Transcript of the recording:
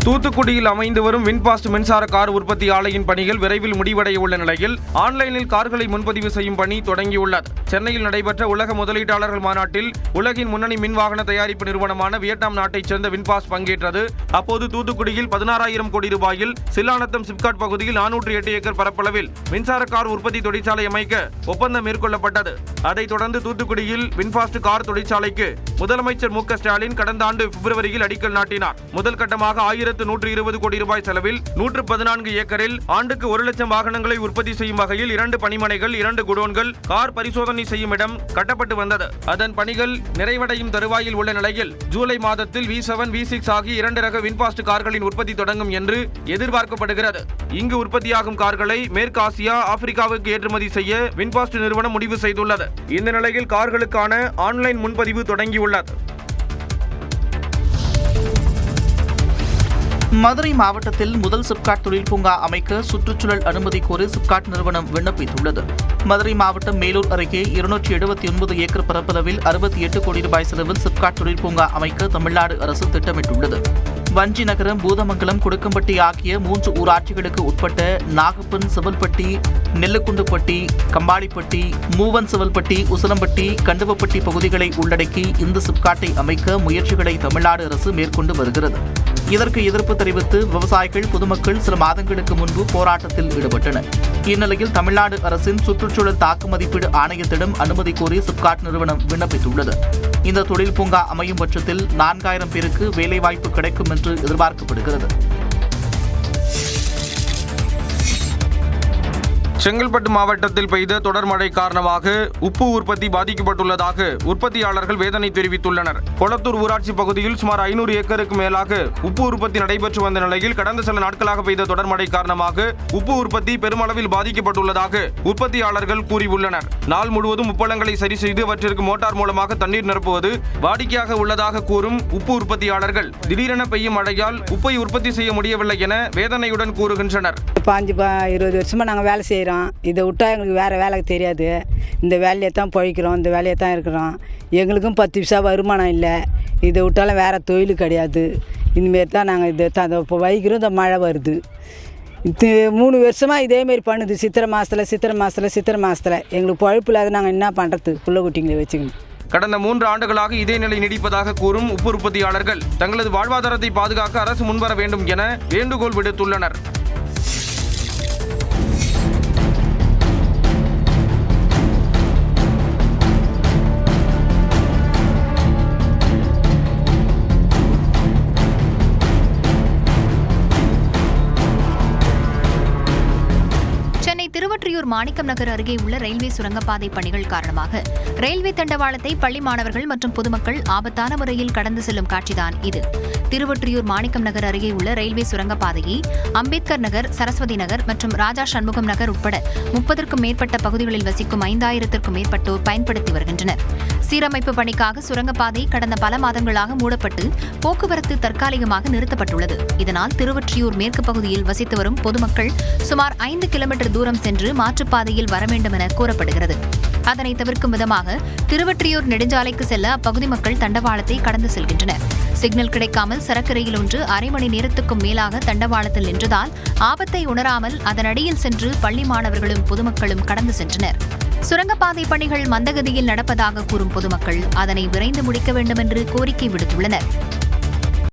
தூத்துக்குடியில் அமைந்து வரும் வின்பாஸ்ட் மின்சார கார் உற்பத்தி ஆலையின் பணிகள் விரைவில் முடிவடைய உள்ள நிலையில் ஆன்லைனில் கார்களை முன்பதிவு செய்யும் பணி தொடங்கியுள்ளது. சென்னையில் நடைபெற்ற உலக முதலீட்டாளர்கள் மாநாட்டில் உலகின் முன்னணி மின் வாகன தயாரிப்பு நிறுவனமான வியட்நாம் நாட்டைச் சேர்ந்த வின்பாஸ்ட் பங்கேற்றது. அப்போது தூத்துக்குடியில் 16,000 கோடி ரூபாயில் சில்லாநத்தம் சிப்காட் பகுதியில் 408 ஏக்கர் பரப்பளவில் மின்சார கார் உற்பத்தி தொழிற்சாலை அமைக்க ஒப்பந்தம் மேற்கொள்ளப்பட்டது. அதைத் தொடர்ந்து தூத்துக்குடியில் வின்பாஸ்ட் கார் தொழிற்சாலைக்கு முதலமைச்சர் மு க ஸ்டாலின் கடந்த ஆண்டு பிப்ரவரியில் அடிக்கல் நாட்டினார். முதல் கட்டமாக 1,120 கோடி ரூபாய் செலவில் 114 ஏக்கரில் ஆண்டுக்கு 1 லட்சம் வாகனங்களை உற்பத்தி செய்யும் வகையில் 2 பணிமனைகள், 2 குடோன்கள், கார் பரிசோதனை செய்யும் இடம் கட்டப்பட்டு வந்தது. அதன் பணிகள் நிறைவடையும் தருவாயில் உள்ள நிலையில் ஜூலை மாதத்தில் V7, V6 ஆகிய 2 ரக வின்பாஸ்ட் கார்களின் உற்பத்தி தொடங்கும் என்று எதிர்பார்க்கப்படுகிறது. இங்கு உற்பத்தியாகும் கார்களை மேற்கு ஆசியா, ஆப்பிரிக்காவுக்கு ஏற்றுமதி செய்ய வின்பாஸ்ட் நிறுவனம் முடிவு செய்துள்ளது. இந்த நிலையில் கார்களுக்கான ஆன்லைன் முன்பதிவு தொடங்கியுள்ளது. மதுரை மாவட்டத்தில் முதல் சிப்காட் தொழில் பூங்கா அமைக்க சுற்றுச்சூழல் அனுமதி கோரி சிப்காட் நிறுவனம் விண்ணப்பித்துள்ளது. மதுரை மாவட்டம் மேலூர் அருகே 279 ஏக்கர் பரப்பளவில் 68 கோடி ரூபாய் செலவில் சிப்காட் தொழில் பூங்கா அமைக்க தமிழ்நாடு அரசு திட்டமிட்டுள்ளது. வஞ்சி நகரம், பூதமங்கலம், குடுக்கம்பட்டி ஆகிய 3 ஊராட்சிகளுக்கு உட்பட்ட நாகப்பன், சிவல்பட்டி, நெல்லுக்குண்டுப்பட்டி, கம்பாளிப்பட்டி, மூவன் சிவல்பட்டி, உசலம்பட்டி, கண்டுவப்பட்டி பகுதிகளை உள்ளடக்கி இந்த சிப்காட்டை அமைக்க முயற்சிகளை தமிழ்நாடு அரசு மேற்கொண்டு வருகிறது. இதற்கு எதிர்ப்பு தெரிவித்து விவசாயிகள், பொதுமக்கள் சில மாதங்களுக்கு முன்பு போராட்டத்தில் ஈடுபட்டனர். இந்நிலையில் தமிழ்நாடு அரசின் சுற்றுச்சூழல் தாக்கு மதிப்பீடு ஆணையத்திடம் அனுமதி கோரி சிப்காட் நிறுவனம் விண்ணப்பித்துள்ளது. இந்த தொழில் பூங்கா அமையும் பட்சத்தில் 4,000 பேருக்கு வேலைவாய்ப்பு கிடைக்கும் என்று எதிர்பார்க்கப்படுகிறது. செங்கல்பட்டு மாவட்டத்தில் பெய்த தொடர் மழை காரணமாக உப்பு உற்பத்தி பாதிக்கப்பட்டுள்ளதாக உற்பத்தியாளர்கள் வேதனை தெரிவித்துள்ளனர். கொளத்தூர் ஊராட்சி பகுதியில் சுமார் 500 ஏக்கருக்கு மேலாக உப்பு உற்பத்தி நடைபெற்று வந்த நிலையில் கடந்த சில நாட்களாக பெய்த தொடர் மழை காரணமாக உப்பு உற்பத்தி பெருமளவில் பாதிக்கப்பட்டுள்ளதாக உற்பத்தியாளர்கள் கூறியுள்ளனர். நாள் முழுவதும் உப்பளங்களை சரி செய்து அவற்றிற்கு மோட்டார் மூலமாக தண்ணீர் நிரப்புவது வாடிக்கையாக உள்ளதாக கூறும் உப்பு உற்பத்தியாளர்கள் திடீரென பெய்யும் மழையால் உப்பை உற்பத்தி செய்ய முடியவில்லை என வேதனையுடன் கூறுகின்றனர். 20 வருஷமா நாங்கள் வேலை செய்கிறோம். இதை விட்டா எங்களுக்கு வேறு வேலை தெரியாது. இந்த வேலையை தான் பழிக்கிறோம், இந்த வேலையை தான் இருக்கிறோம். எங்களுக்கும் 10 பைசா வருமானம் இல்லை. இதை விட்டாலும் வேறு தொழில் கிடையாது. இந்தமாரி தான் நாங்கள் இதை தான் இப்போ வைக்கிறோம். இந்த மழை வருது. 3 வருஷமாக இதேமாரி பண்ணுது. சித்திரை மாதத்தில் எங்களுக்கு பழுப்பு இல்லாத நாங்கள் என்ன பண்ணுறது? புள்ள குட்டிங்களை வச்சுக்கணும். கடந்த 3 ஆண்டுகளாக இதே நிலை நீடிப்பதாக கூறும் உப்பு உற்பத்தியாளர்கள் தங்களது வாழ்வாதாரத்தை பாதுகாக்க அரசு முன்வர வேண்டும் என வேண்டுகோள் விடுத்துள்ளனர். திருவொற்றியூர் மாணிக்கம் நகர் அருகே உள்ள ரயில்வே சுரங்கப்பாதை பணிகள் காரணமாக ரயில்வே தண்டவாளத்தை பள்ளி மாணவர்கள் மற்றும் பொதுமக்கள் ஆபத்தான முறையில் கடந்து செல்லும் காட்சிதான் இது. திருவொற்றியூர் மாணிக்கம் நகர் அருகே உள்ள ரயில்வே சுரங்கப்பாதையை அம்பேத்கர் நகர், சரஸ்வதி நகர் மற்றும் ராஜா சண்முகம் நகர் உட்பட 30க்கும் மேற்பட்ட பகுதிகளில் வசிக்கும் 5,000க்கும் மேற்பட்டோர் பயன்படுத்தி வருகின்றனர். சீரமைப்பு பணிக்காக சுரங்கப்பாதை கடந்த பல மாதங்களாக மூடப்பட்டு போக்குவரத்து தற்காலிகமாக நிறுத்தப்பட்டுள்ளது. இதனால் திருவொற்றியூர் மேற்கு பகுதியில் வசித்து வரும் பொதுமக்கள் சுமார் 5 கிலோமீட்டர் தூரம் சென்று மாற்றுப்பாதையில் வர வேண்டும் என கூறப்படுகிறது. அதனை தவிர்க்கும் விதமாக திருவொற்றியூர் நெடுஞ்சாலைக்கு செல்ல அப்பகுதி மக்கள் தண்டவாளத்தை கடந்து செல்கின்றனர். சிக்னல் கிடைக்காமல் சரக்கு ரயில் ஒன்று அரை மணி நேரத்துக்கும் மேலாக தண்டவாளத்தில் நின்றதால் ஆபத்தை உணராமல் அதனடியில் சென்று பள்ளி மாணவர்களும் பொதுமக்களும் கடந்து சென்றனர். சுரங்கப்பாதை பணிகள் மந்தகதியில் நடப்பதாக கூறும் பொதுமக்கள் அதனை விரைந்து முடிக்க வேண்டும் என்று கோரிக்கை விடுத்துள்ளனர்.